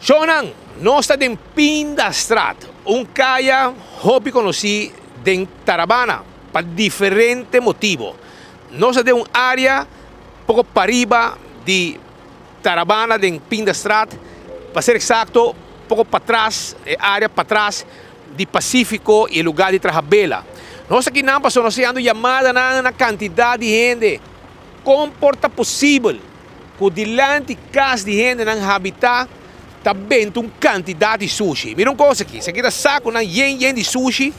Shonan, nós estamos em Pindastrat, caia hobby conheci em Tarabana, por diferente motivo. Nós estamos em área pouco para riba de Tarabana, em Pindastrat, para ser exato, pouco para trás, área para trás de Pacífico e lugar de Trajabela. Nós aqui não passamos sendo chamada na quantidade de gente, comporta possível que diante de casa de gente não habitar também uma quantidade de sushi. Mira uma coisa aqui, se aqui está saco na yen de sushi,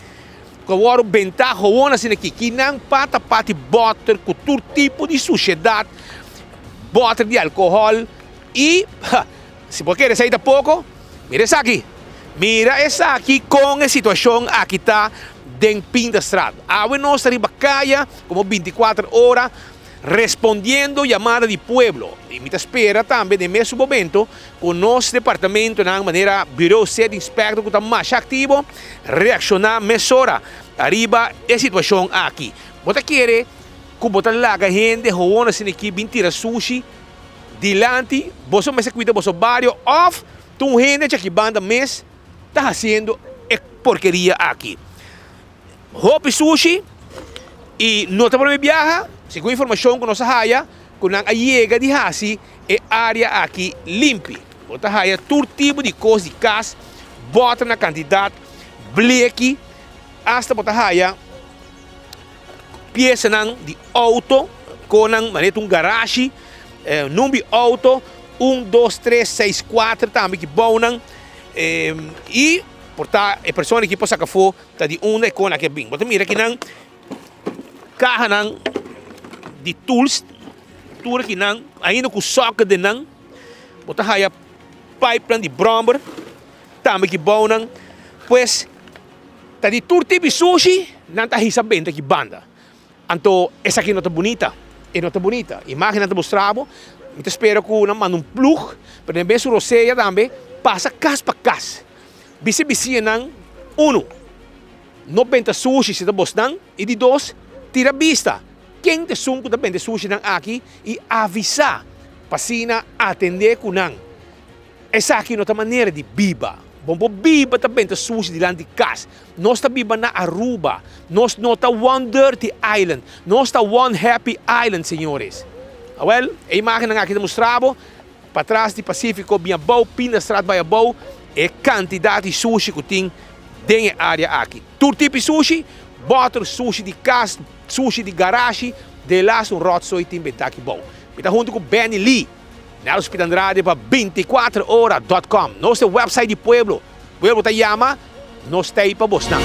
que agora ventaja boa assim aqui, que não pata butter com todo tipo de sociedade, butter de álcool e se você quer receita pouco, mira essa aqui. Mira essa aqui com a situação aqui está em Pindastrat. Agora nós estamos caia como 24 horas respondendo chamada de pueblo. E me espera também, no mesmo momento, o nosso departamento, de maneira Bureau Sede Inspector, que está mais ativo, reaccionar mais hora arriba a situação aqui. Você quer que você laga gente, joona assim aqui, mentira sushi, dilante, você me cuida, você barrio, off, tu gente que banda mês, está fazendo porqueria aqui. Hopi sushi, e não está para me viajar, segundo a informação que nós haya, que não chega de hasi, é área aqui limpa. Você haya todo tipo de coisa de casa, bota na quantidade, bleque, hasta você haya peça de auto, com um garagem, número auto, 1, 2, 3, 6, 4, também que bom, e portar a pessoa que passa a for, está de uma e com a que bem. Você mira aqui não carro de tools, tudo aqui não, ainda com soca de não, você haya pipeline de bromber, também que bom não, pois tá de todo tipo de sushi, não está recebendo aqui banda. Então essa aqui não está bonita, não está bonita. Imagina não mostramos, eu espero que não manda plug, para também se roceia também passa casa para casa. Bisi não, não vende sushi se tá bostando e de dois tira vista. Quem te sunco também de sushi não aqui e avisar para atender com não. Essa aqui não é maneira de biba. Bom, biba também de sushi de de casa. Nós está biba na Aruba. Nós não está one dirty island. Nós está one happy island, senhores. Well, a imagem aqui demonstrado para trás de Pacífico, bem bom, Pindastrat vai bom, é quantidade de sushi que tem dentro da área aqui. Todo tipo de sushi, bota sushi de casa, sushi de garagem, de lá um rotso e tem aqui bom. Está junto com Benny Lee, na Hospital Andrade para 24horas.com. Nosso website de Pueblo. Pueblo te chama, nós está aí para Boston.